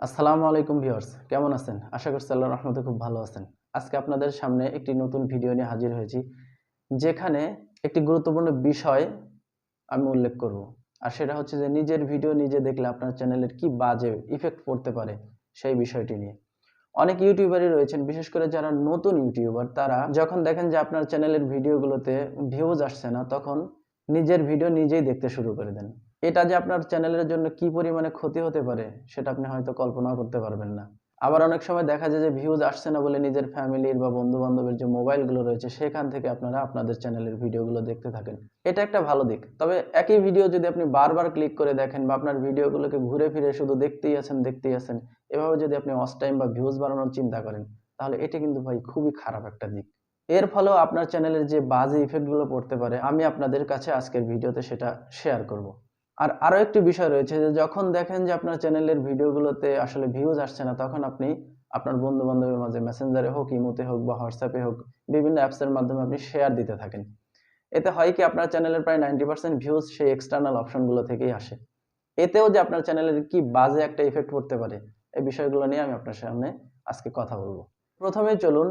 আসসালামু আলাইকুম ভিউয়ার্স, কেমন আছেন? আশা করছি আল্লাহর রহমতে খুব ভালো আছেন। আজকে আপনাদের সামনে একটি নতুন ভিডিও নিয়ে হাজির হয়েছি, যেখানে একটি গুরুত্বপূর্ণ বিষয় আমি উল্লেখ করব। আর সেটা হচ্ছে যে নিজের ভিডিও নিজে দেখলে আপনার চ্যানেলের কি বাজে ইফেক্ট পড়তে পারে সেই বিষয়টি নিয়ে। অনেক ইউটিউবারই রয়েছেন, বিশেষ করে যারা নতুন ইউটিউবার, তারা যখন দেখেন যে আপনার চ্যানেলের ভিডিওগুলোতে ভিউজ আসছে না, তখন নিজের ভিডিও নিজেই দেখতে শুরু করে দেন। এটা যে আপনার চ্যানেলের জন্য কি পরিমাণে ক্ষতি হতে পারে সেটা আপনি হয়তো কল্পনাও করতে পারবেন না। আবার অনেক সময় দেখা যায় যে ভিউজ আসছে না বলে নিজের ফ্যামিলির বা বন্ধু বান্ধবের যে মোবাইলগুলো রয়েছে সেখান থেকে আপনারা আপনাদের চ্যানেলের ভিডিওগুলো দেখতে থাকেন। এটা একটা ভালো দিক। তবে একই ভিডিও যদি আপনি বারবার ক্লিক করে দেখেন বা আপনার ভিডিওগুলোকে ঘুরে ফিরে শুধু দেখতেই আছেন, এভাবে যদি আপনি ওয়াচ টাইম বা ভিউজ বাড়ানোর চিন্তা করেন, তাহলে এটা কিন্তু ভাই খুবই খারাপ একটা দিক। এর ফলেও আপনার চ্যানেলের যে বাজে ইফেক্ট গুলো পড়তে পারে, আমি আপনাদের কাছে আজকের ভিডিওতে সেটা শেয়ার করব। আর আরো একটি বিষয় রয়েছে যে যখন দেখেন যে আপনার চ্যানেলের ভিডিওগুলোতে আসলে ভিউজ আসছে না, তখন আপনি আপনার বন্ধু বান্ধবের মাঝে মেসেঞ্জারে হোক, ইমোতে হোক বা হোয়াটসঅ্যাপে হোক, বিভিন্ন অ্যাপসের মাধ্যমে আপনি শেয়ার দিতে থাকেন। এতে হয় কি, আপনার চ্যানেলের প্রায় 90% ভিউজ সেই এক্সটার্নাল অপশনগুলো থেকেই আসে। এতেও যে আপনার চ্যানেলের কি বাজে একটা ইফেক্ট পড়তে পারে, এই বিষয়গুলো নিয়ে আমি আপনার সামনে আজকে কথা বলবো। প্রথমে চলুন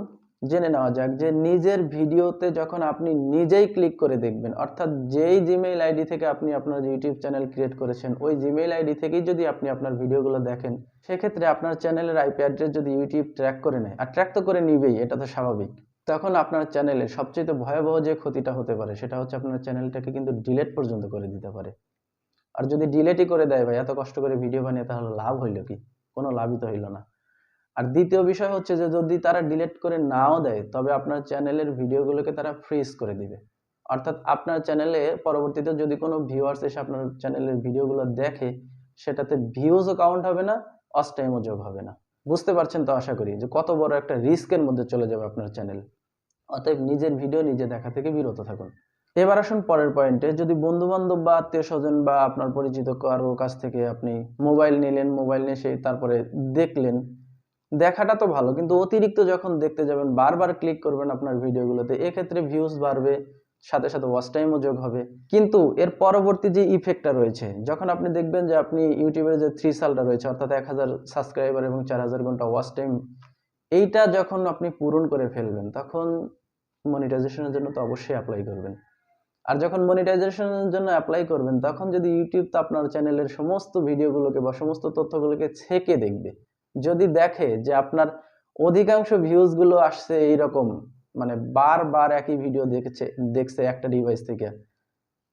জেনে নেওয়া যাক যে নিজের ভিডিওতে যখন আপনি নিজেই ক্লিক করে দেখবেন, অর্থাৎ যেই জিমেইল আইডি থেকে আপনি আপনার ইউটিউব চ্যানেল ক্রিয়েট করেছেন, ওই জিমেইল আইডি থেকেই যদি আপনি আপনার ভিডিওগুলো দেখেন, সেক্ষেত্রে আপনার চ্যানেলের আইপি অ্যাড্রেস যদি ইউটিউব ট্র্যাক করে নেয়, আর ট্র্যাক তো করে নিবেই, এটা তো স্বাভাবিক, তখন আপনার চ্যানেলের সবচেয়ে ভয়াবহ যে ক্ষতিটা হতে পারে সেটা হচ্ছে আপনার চ্যানেলটাকে কিন্তু ডিলিট পর্যন্ত করে দিতে পারে। আর যদি ডিলিটই করে দেয় ভাই, এত কষ্ট করে ভিডিও বানিয়ে, তাহলে লাভ হইল কি? কোনো লাভই তো হইল না। আর দ্বিতীয় বিষয় হচ্ছে যে যদি তারা ডিলিট করে নাও দেয়, তবে আপনার চ্যানেলের ভিডিওগুলোকে তারা ফ্রিজ করে দিবে। অর্থাৎ আপনার চ্যানেলে পরবর্তীতে যদি কোনো ভিউয়ার্স এসে আপনার চ্যানেলের ভিডিওগুলো দেখে, সেটাতে ভিউজও কাউন্ট হবে না, ওয়াচ টাইমও যোগ হবে না। বুঝতে পারছেন তো আশা করি যে কত বড় একটা রিস্কের মধ্যে চলে যাবে আপনার চ্যানেল। অতএব নিজের ভিডিও নিজে দেখা থেকে বিরত থাকুন। এবার আসুন পরের পয়েন্টে। যদি বন্ধু বান্ধব বা আত্মীয় স্বজন বা আপনার পরিচিত কারো কাছ থেকে আপনি মোবাইল নিলেন, মোবাইল নিয়ে সেই তারপরে দেখলেন, দেখাটা তো ভালো, কিন্তু অতিরিক্ত যখন দেখতে যাবেন, বারবার ক্লিক করবেন আপনার ভিডিওগুলোতে, এক্ষেত্রে ভিউজ বাড়বে, সাথে সাথে ওয়াচ টাইমও যোগ হবে। কিন্তু এর পরবর্তী যে ইফেক্টটা রয়েছে, যখন আপনি দেখবেন যে আপনি ইউটিউবের যে থ্রিসালটা রয়েছে, অর্থাৎ 1000 সাবস্ক্রাইবার এবং 4000 ঘন্টা ওয়াচ টাইম, এইটা যখন আপনি পূরণ করে ফেলবেন, তখন মনিটাইজেশনের জন্য তো অবশ্যই অ্যাপ্লাই করবেন। আর যখন মনিটাইজেশনের জন্য অ্যাপ্লাই করবেন, তখন যদি ইউটিউব তো আপনার চ্যানেলের সমস্ত ভিডিওগুলোকে বা সমস্ত তথ্যগুলোকে ছেকে দেখবে। যদি দেখে যে আপনার অধিকাংশ ভিউজ গুলো আসছে এইরকম, মানে বারবার একই ভিডিও দেখছে একটা ডিভাইস থেকে,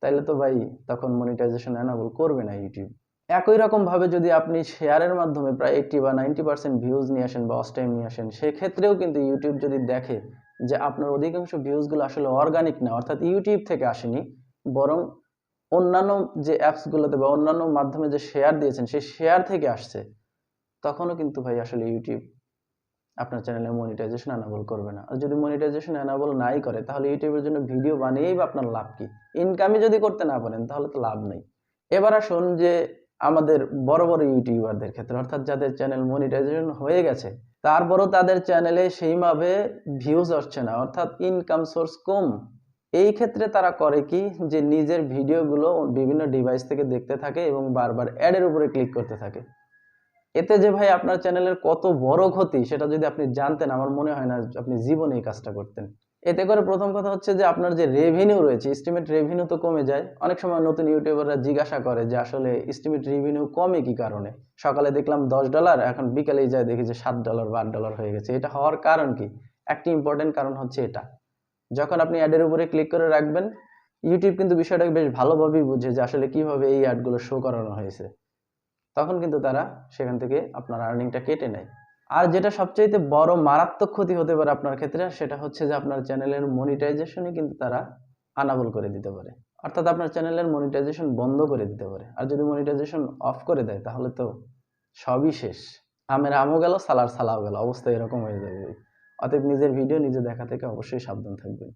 তাইলে তো ভাই তখন মনিটাইজেশন এনাবল করবে না ইউটিউব। একই রকম ভাবে যদি আপনি শেয়ারের মাধ্যমে প্রায় 80 বা 90% ভিউজ নিয়ে আসেন বা ওয়াচ টাইম নিয়ে আসেন, সেক্ষেত্রেও কিন্তু ইউটিউব যদি দেখে যে আপনার অধিকাংশ ভিউজগুলো আসলে অর্গানিক না, অর্থাৎ ইউটিউব থেকে আসেনি, বরং অন্যান্য যে অ্যাপসগুলোতে বা অন্যান্য মাধ্যমে যে শেয়ার দিয়েছেন সেই শেয়ার থেকে আসছে, তখনও কিন্তু ভাই আসলে ইউটিউব আপনার চ্যানেলে মনিটাইজেশন এনাবল করবে না। আর যদি মনিটাইজেশন এনাবল নাই করে, তাহলে ইউটিউবের জন্য ভিডিও বানিয়েই বা আপনার লাভ কি? ইনকামই যদি করতে না পারেন, তাহলে তো লাভ নেই। এবার আসুন যে আমাদের বড় বড় ইউটিউবারদের ক্ষেত্রে, অর্থাৎ যাদের চ্যানেল মনিটাইজেশন হয়ে গেছে, তারপরও তাদের চ্যানেলে সেইভাবে ভিউজ আসছে না, অর্থাৎ ইনকাম সোর্স কম। এই ক্ষেত্রে তারা করে কি, যে নিজের ভিডিওগুলো বিভিন্ন ডিভাইস থেকে দেখতে থাকে এবং বারবার অ্যাডের উপরে ক্লিক করতে থাকে। এতে যে ভাই আপনার চ্যানেলের কত বড় ক্ষতি, সেটা যদি আপনি জানতেন, আমার মনে হয় না আপনি জীবনে এই কাজটা করতেন। এতে করে প্রথম কথা হচ্ছে যে আপনার যে রেভিনিউ রয়েছে, এস্টিমেট রেভিনিউ তো কমে যায়। অনেক সময় নতুন ইউটিউবাররা জিজ্ঞাসা করে যে আসলে এস্টিমেট রেভিনিউ কমে কি কারণে? সকালে দেখলাম $10, এখন বিকালেই যায় দেখি যে $7 বা $8 হয়ে গেছে। এটা হওয়ার কারণ কি? একটি ইম্পর্টেন্ট কারণ হচ্ছে এটা। যখন আপনি অ্যাডের উপরে ক্লিক করে রাখবেন, ইউটিউব কিন্তু বিষয়টাকে বেশ ভালোভাবেই বুঝে যে আসলে কিভাবে এই অ্যাডগুলো শো করানো হয়েছে। তখন কিন্তু তারা সেখান থেকে আপনার আর্নিংটা কেটে নেয়। আর যেটা সবচাইতে বড় মারাত্মক ক্ষতি হতে পারে আপনার ক্ষেত্রে, সেটা হচ্ছে যে আপনার চ্যানেলের মনিটাইজেশনে কিন্তু তারা আনাবল করে দিতে পারে। অর্থাৎ আপনার চ্যানেলের মনিটাইজেশন বন্ধ করে দিতে পারে। আর যদি মনিটাইজেশন অফ করে দেয়, তাহলে তো সবই শেষ। আমের আমও গেল, সালার সালাও গেল, অবস্থা এরকম হয়ে যাবে। অতএব নিজের ভিডিও নিজে দেখা থেকে অবশ্যই সাবধান থাকবেন।